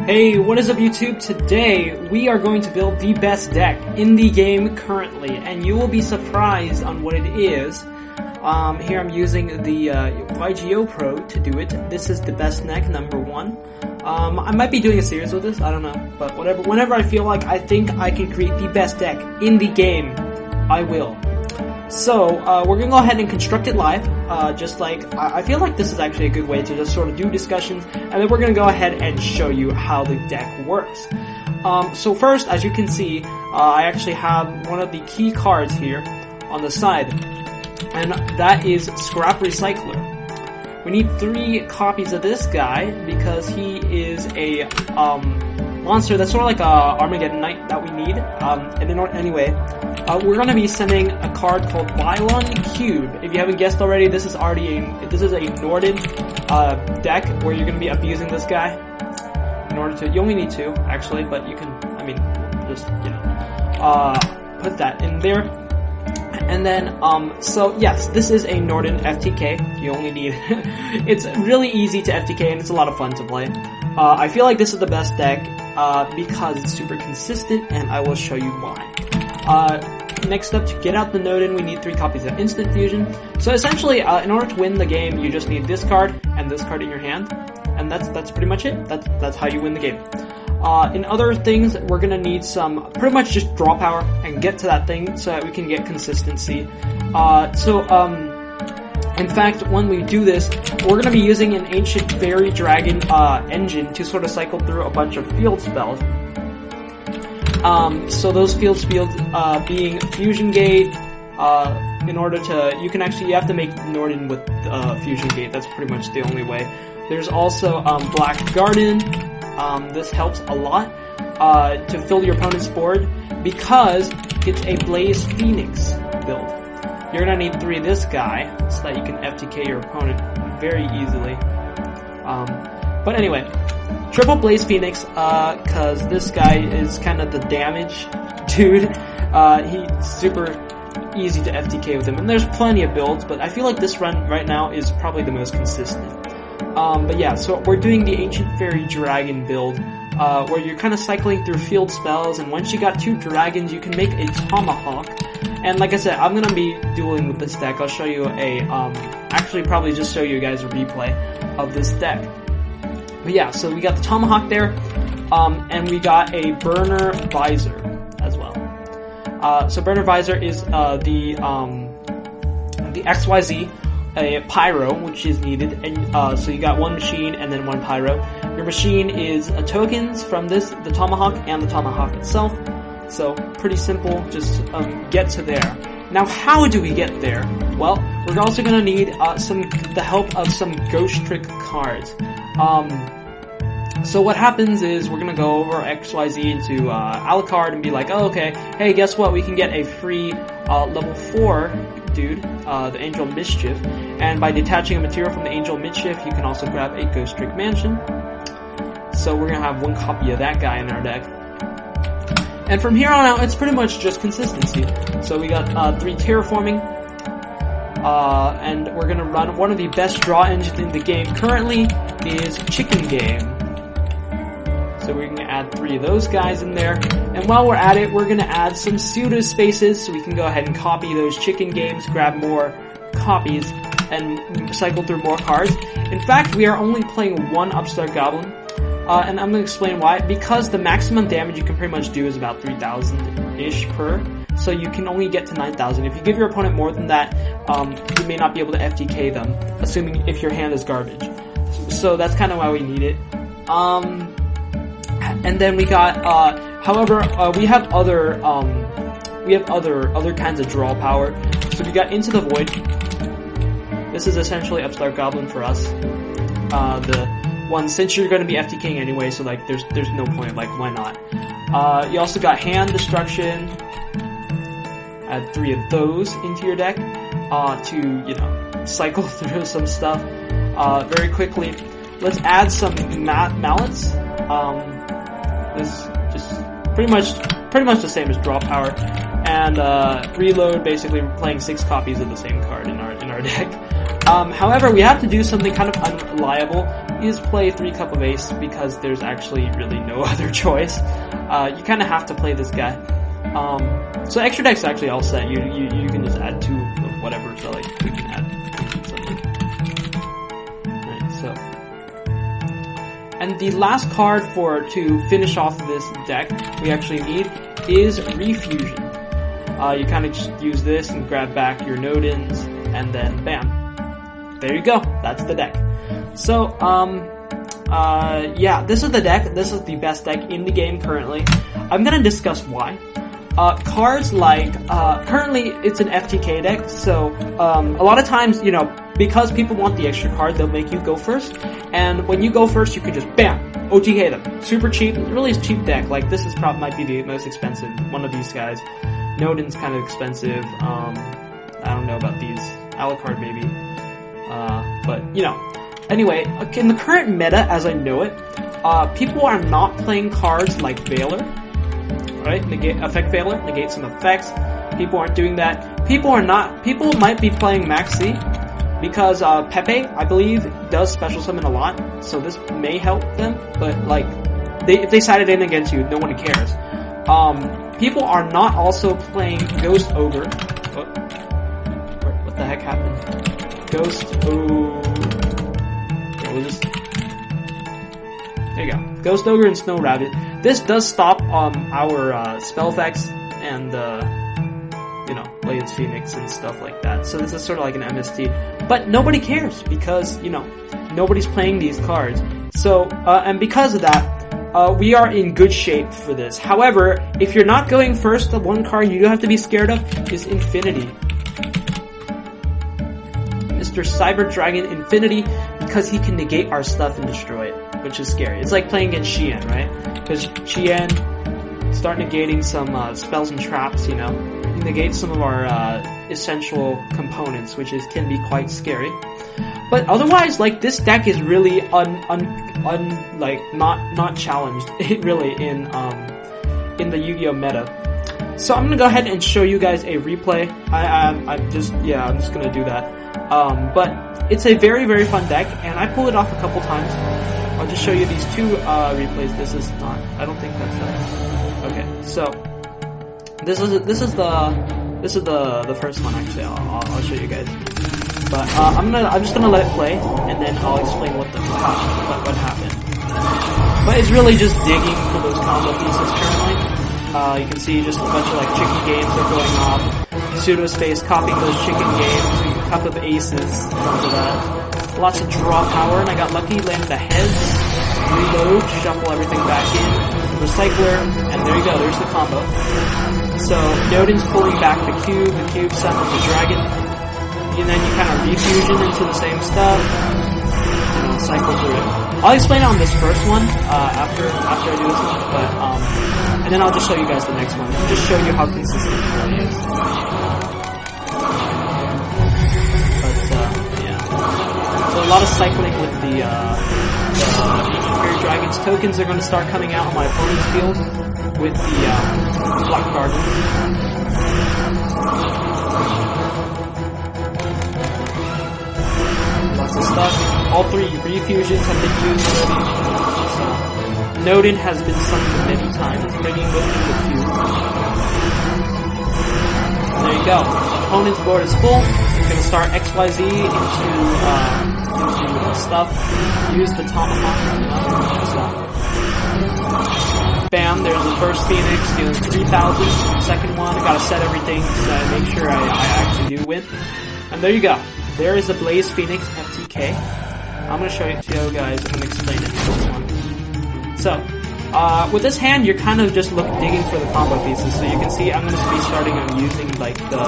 Hey, what is up YouTube? Today, we are going to build the best deck in the game currently, and you will be surprised on what it is. Here I'm using the Yugioh Pro to do it. This is the best deck, number 1. I might be doing a series with this, I don't know, but whenever I feel like I think I can create the best deck in the game, I will. So, we're gonna go ahead and construct it live, just like, I feel like this is actually a good way to just sort of do discussions, and then we're gonna go ahead and show you how the deck works. So first, as you can see, I actually have one of the key cards here on the side, and that is Scrap Recycler. We need 3 copies of this guy, because he is a, monster that's sort of like a Armageddon Knight that we need, anyway, we're gonna be sending a card called Bylon Cube. If you haven't guessed already, this is a Norden, deck where you're gonna be abusing this guy. In order to, you only need 2, actually, but you can, just, put that in there. And then, so yes, this is a Norden FTK, you only need, it's really easy to FTK and it's a lot of fun to play. I feel like this is the best deck, because it's super consistent, and I will show you why. Next up, to get out the Norden, we need 3 copies of Instant Fusion. So essentially, in order to win the game, you just need this card and this card in your hand, and that's pretty much it. That's how you win the game. In other things, we're gonna need some, pretty much just draw power and get to that thing so that we can get consistency. In fact, when we do this, we're going to be using an Ancient Fairy Dragon engine to sort of cycle through a bunch of field spells. So those field spells being Fusion Gate, in order to, you have to make Norden with Fusion Gate, that's pretty much the only way. There's also Black Garden, this helps a lot to fill your opponent's board, because it's a Blaze Phoenix build. You're gonna need 3 of this guy, so that you can FTK your opponent very easily. But anyway, triple Blaze Phoenix, cause this guy is kind of the damage dude. He's super easy to FTK with him, and there's plenty of builds, but I feel like this run right now is probably the most consistent. But yeah, so we're doing the Ancient Fairy Dragon build, where you're kind of cycling through field spells, and once you got 2 dragons, you can make a Tomahawk. And like I said, I'm gonna be dueling with this deck. I'll show you actually probably just show you guys a replay of this deck. But yeah, so we got the Tomahawk there, and we got a Burner Visor as well. So Burner Visor is the XYZ, a Pyro, which is needed, and so you got 1 machine and then 1 Pyro. Your machine is tokens from the Tomahawk and the Tomahawk itself. So, pretty simple, just get to there. Now, how do we get there? Well, we're also gonna need the help of some Ghost Trick cards. So what happens is, we're gonna go over XYZ into Alucard and be like, oh, okay, hey, guess what, we can get a free level 4 dude, the Angel Mischief, and by detaching a material from the Angel Mischief, you can also grab a Ghost Trick Mansion. So we're gonna have 1 copy of that guy in our deck. And from here on out, it's pretty much just consistency. So we got 3 terraforming, and we're gonna run one of the best draw engines in the game currently is Chicken Game. So we're gonna add 3 of those guys in there, and while we're at it, we're gonna add some pseudo spaces so we can go ahead and copy those Chicken Games, grab more copies, and cycle through more cards. In fact, we are only playing 1 Upstart Goblin. And I'm going to explain why. Because the maximum damage you can pretty much do is about 3,000-ish per, so you can only get to 9,000. If you give your opponent more than that, you may not be able to FTK them, assuming if your hand is garbage. So that's kind of why we need it. And then we got, however, we have other kinds of draw power. So we got Into the Void. This is essentially Upstart Goblin for us. Since you're going to be FTKing anyway, so like there's no point, like why not? You also got Hand Destruction. Add 3 of those into your deck to cycle through some stuff very quickly. Let's add some mallets. This just pretty much the same as draw power, and reload. Basically, we're playing 6 copies of the same card in our deck. However, we have to do something kind of unreliable is play 3 Cup of Ace because there's actually really no other choice. You kind of have to play this guy. So extra deck's actually all set. You can just add 2 of whatever. So like we can add something. Right, so. And the last card to finish off this deck we actually need is Refusion. You kind of just use this and grab back your Nodens, and then bam. There you go. That's the deck. So, yeah, this is the deck. This is the best deck in the game currently. I'm gonna discuss why. Cards like, currently it's an FTK deck, so, a lot of times, you know, because people want the extra card, they'll make you go first, and when you go first, you can just bam! OTK them. Super cheap, really is cheap deck. Like, this is might be the most expensive, one of these guys. Noden's kind of expensive, I don't know about these. Alucard maybe. But, you know. Anyway, in the current meta, as I know it, people are not playing cards like Veiler, right? Effect Veiler, negate some effects. People aren't doing that. People might be playing Maxi, because, Pepe, I believe, does special summon a lot, so this may help them, but, like, if they side it in against you, no one cares. People are not also playing Ghost Ogre. Oh, what the heck happened? Ghost Ogre. There you go. Ghost Ogre and Snow Rabbit. This does stop our spell effects and you know, Blade's Phoenix and stuff like that. So this is sort of like an MST. But nobody cares because, you know, nobody's playing these cards. So and because of that, we are in good shape for this. However, if you're not going first, the one card you do have to be scared of is Infinity. Mr. Cyber Dragon Infinity, because he can negate our stuff and destroy it, which is scary. It's like playing against Xian, right? Because Xian start negating some spells and traps, you know. He negates some of our essential components, which can be quite scary. But otherwise, like, this deck is really not challenged, really, in the Yu-Gi-Oh meta. So I'm gonna go ahead and show you guys a replay. I'm just gonna do that. But it's a very, very fun deck, and I pulled it off a couple times. I'll just show you these 2 replays. This is not. I don't think that's that. Okay, so this is the first one actually. I'll show you guys. But I'm just gonna let it play, and then I'll explain what happened. But it's really just digging for those combo pieces currently. You can see just a bunch of like chicken games are going off. Pseudospace copying those chicken games. Cup of Aces onto that. Lots of draw power, and I got lucky, landed the heads. Reload, shuffle everything back in. Recycler, and there you go, there's the combo. So, Noden's pulling back the cube summons the dragon. And then you kind of refusion into the same stuff. And then cycle through it. I'll explain it on this first one, after I do this one, but, and then I'll just show you guys the next one, and just show you how consistent it really is. So a lot of cycling with the Ancient Fairy Dragon's tokens are going to start coming out on my opponent's field with the Black Garden. Lots of stuff. All 3 refusions have been used already. So Noden has been summoned many times, bringing with him the cube. There you go. Opponent's board is full. We're going to start XYZ into stuff. Use the tomahawk. Bam, there's the first Phoenix, dealing 3,000. Second one, I gotta set everything to make sure I actually do win. And there you go. There is the Blaze Phoenix FTK. I'm gonna show it to you guys. I'm gonna explain it. So, with this hand, you're kind of just digging for the combo pieces. So you can see I'm gonna be starting on using like the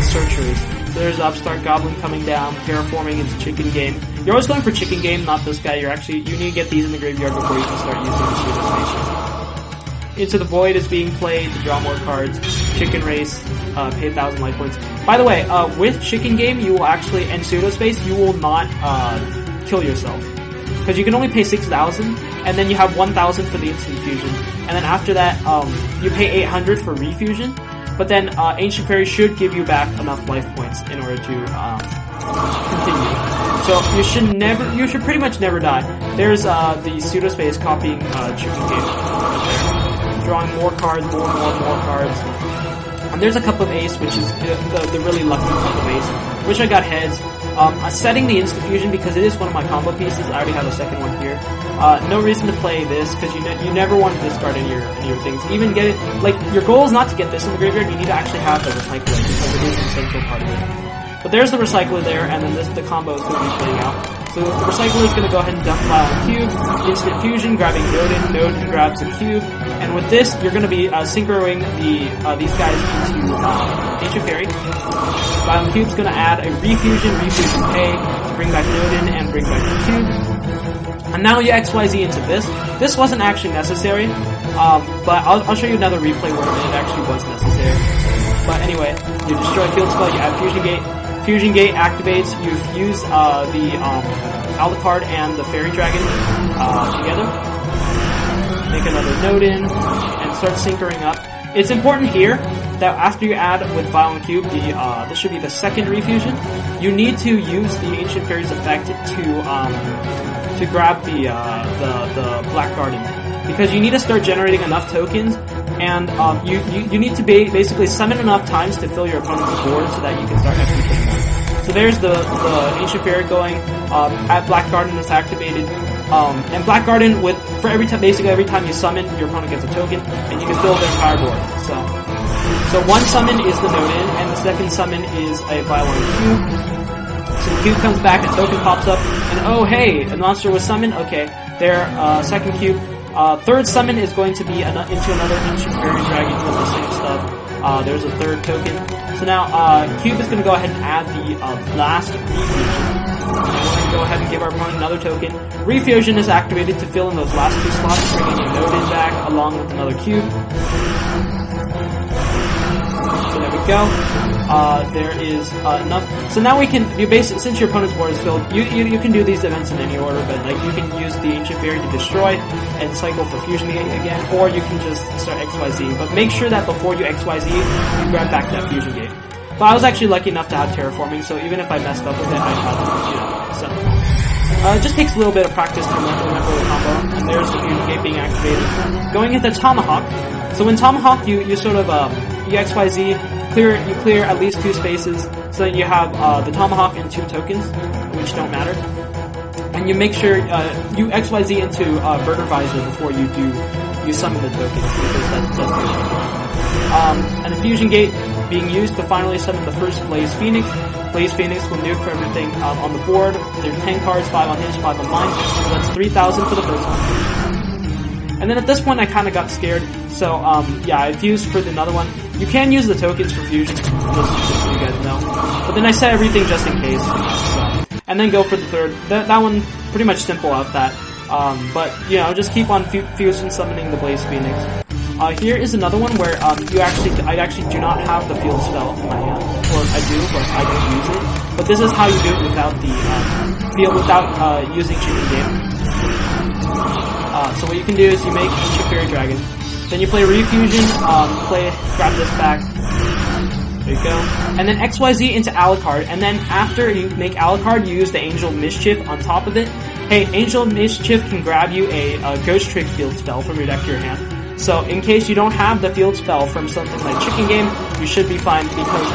searchers. So there's Upstart Goblin coming down, terraforming into Chicken Game. You're always going for Chicken Game, not this guy. You need to get these in the graveyard before you can start using the Pseudospaces. Into the Void is being played to draw more cards. Chicken Race, pay 1,000 life points. By the way, with Chicken Game, you will actually, and Pseudospace, you will not kill yourself. Because you can only pay 6,000, and then you have 1,000 for the instant fusion. And then after that, you pay 800 for refusion. But then Ancient Fairy should give you back enough life points in order to continue. So you should pretty much never die. There's the pseudo-space copying Chicken Game right there. Drawing more cards, more cards. And there's a cup of ace, which is the really lucky cup of ace, which I got heads. Setting the instant fusion because it is one of my combo pieces. I already have a second one here. No reason to play this because you never want to discard any of your things. Even get it, like, your goal is not to get this in the graveyard. You need to actually have the recycler because it is an essential part of it. But there's the recycler there, and then the combo is going to be playing out. So the recycler is going to go ahead and dump Violent Cube, instant fusion, grabbing Nodin grabs a cube, and with this you're going to be synchroing these guys into Ancient Fairy. Violent Cube's going to add a refusion A to bring back Nodin and bring back the cube. And now you XYZ into this. This wasn't actually necessary, but I'll show you another replay where it actually was necessary. But anyway, you destroy field spell, you add Fusion Gate. Fusion Gate activates, you fuse the Alucard and the Fairy Dragon together. Make another Nodin, and start syncing up. It's important here that after you add with Violent Cube, this should be the second refusion, you need to use the Ancient Fairy's effect to grab the Black Garden. Because you need to start generating enough tokens, and you need to basically summon enough times to fill your opponent's board so that you can start executing them. So there's the Ancient Fairy going, at Black Garden is activated, and Black Garden basically every time you summon, your opponent gets a token, and you can fill their entire board. So one summon is the Nodin, and the second summon is a Violent Cube. So the cube comes back, a token pops up, and oh hey, a monster was summoned. Okay, their second cube. Third summon is going to be into another Ancient Fairy Dragon with the same stuff. There's a third token. So now, Cube is going to go ahead and add the last refusion. We're going to go ahead and give our opponent another token. Refusion is activated to fill in those last two slots, bringing your Nodin back along with another cube. So there we go. There is enough. So now we can, since your opponent's board is filled, you can do these events in any order, but like you can use the Ancient Fairy to destroy and cycle for Fusion Gate again, or you can just start XYZ. But make sure that before you XYZ, you grab back that Fusion Gate. But I was actually lucky enough to have Terraforming, so even if I messed up with it, I had so. It just takes a little bit of practice to remember the combo, and there's the Fusion Gate being activated. Going into Tomahawk. So in Tomahawk, you sort of you XYZ, you clear at least 2 spaces, so that you have the Tomahawk and 2 tokens, which don't matter. And you make sure you XYZ into Burner Visor before you summon the tokens, because that's good. And the Fusion Gate being used to finally summon the first Blaze Phoenix. Blaze Phoenix will nuke for everything on the board. There's 10 cards, 5 on his, 5 on mine, so that's 3,000 for the first one. And then at this point I kinda got scared, so yeah, I fused for another one. You can use the tokens for fusion, just so you guys know. But then I set everything just in case, so. And then go for the third. That one, pretty much simple out that. But, you know, just keep on fusion summoning the Blaze Phoenix. Here is another one where I actually do not have the field spell in my hand. Or I do, but I don't use it. But this is how you do it without the without using Chicken Game. So what you can do is you make Ancient Fairy Dragon. Then you play Refusion, grab this back. There you go. And then XYZ into Alucard, and then after you make Alucard, you use the Angel Mischief on top of it. Hey, Angel Mischief can grab you a Ghost Trick field spell from your deck to your hand. So in case you don't have the field spell from something like Chicken Game, you should be fine because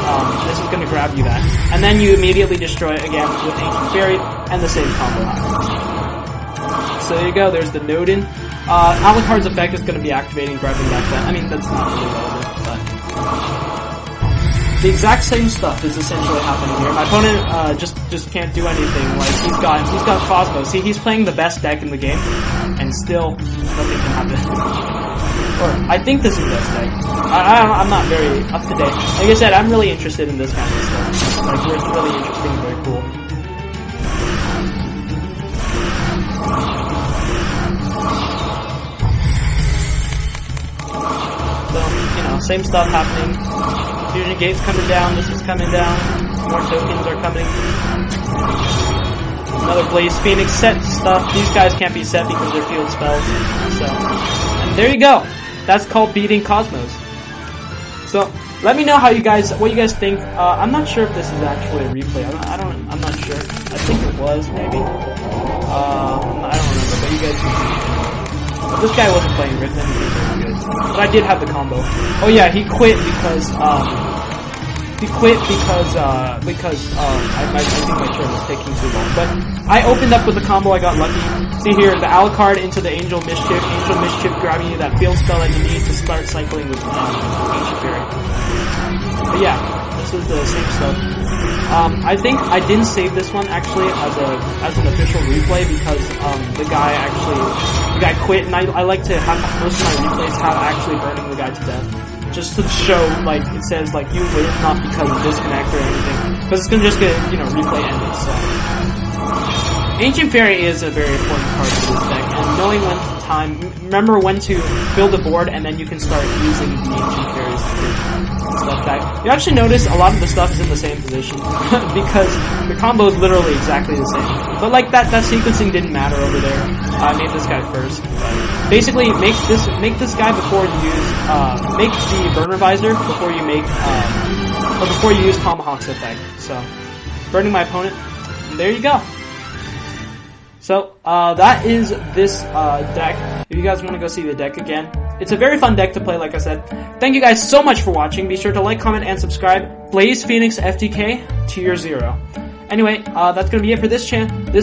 this is going to grab you that. And then you immediately destroy it again with Ancient Fairy and the same combo happens. So there you go, there's the Nodin. Alucard's effect is going to be activating, grabbing back that. I mean, that's not really relevant, but the exact same stuff is essentially happening here. My opponent just can't do anything. Like he's got Cosmos. See, he's playing the best deck in the game, and still nothing can happen. Or I think this is the best deck. I'm not very up to date. Like I said, I'm really interested in this kind of stuff. Like it's really interesting, very cool. So, you know, same stuff happening. Fusion Gate's coming down, this is coming down, more tokens are coming. Another Blaze Phoenix set stuff. These guys can't be set because they're field spells. So, and there you go. That's called beating Cosmos. So, let me know what you guys think. I'm not sure if this is actually a replay. I'm not sure. I think it was, maybe. I don't remember, but you guys can. This guy wasn't playing Rift, and he was very good. But I did have the combo. Oh yeah, he quit because I think my turn was taking too long. But I opened up with the combo, I got lucky. See here, the Alucard into the Angel Mischief grabbing you that field spell that you need to start cycling with Ancient Fury. But yeah, this is the same stuff. I think I didn't save this one actually as an official replay because the guy quit, and I like to have most of my replays have actually burning the guy to death. Just to show, like, it says, like, you win, not because of disconnect or anything. Because it's gonna just get, replay ended, so. Ancient Fairy is a very important part of this deck, and knowing remember when to build a board, and then you can start using the Ancient Fairies to get stuff back. You actually notice a lot of the stuff is in the same position, because the combo is literally exactly the same. But, like, that sequencing didn't matter over there. I made this guy first, but basically, make this guy before you use, make the Burner Visor before you make, or before you use Tomahawk's effect. So, burning my opponent, and there you go. So, that is this, deck. If you guys want to go see the deck again, it's a very fun deck to play, like I said. Thank you guys so much for watching. Be sure to like, comment, and subscribe. Blaze Phoenix FTK, Tier 0. Anyway, that's gonna be it for this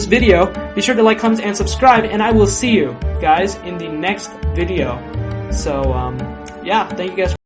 video. Be sure to like, comment, and subscribe, and I will see you guys in the next video. So, yeah, thank you guys.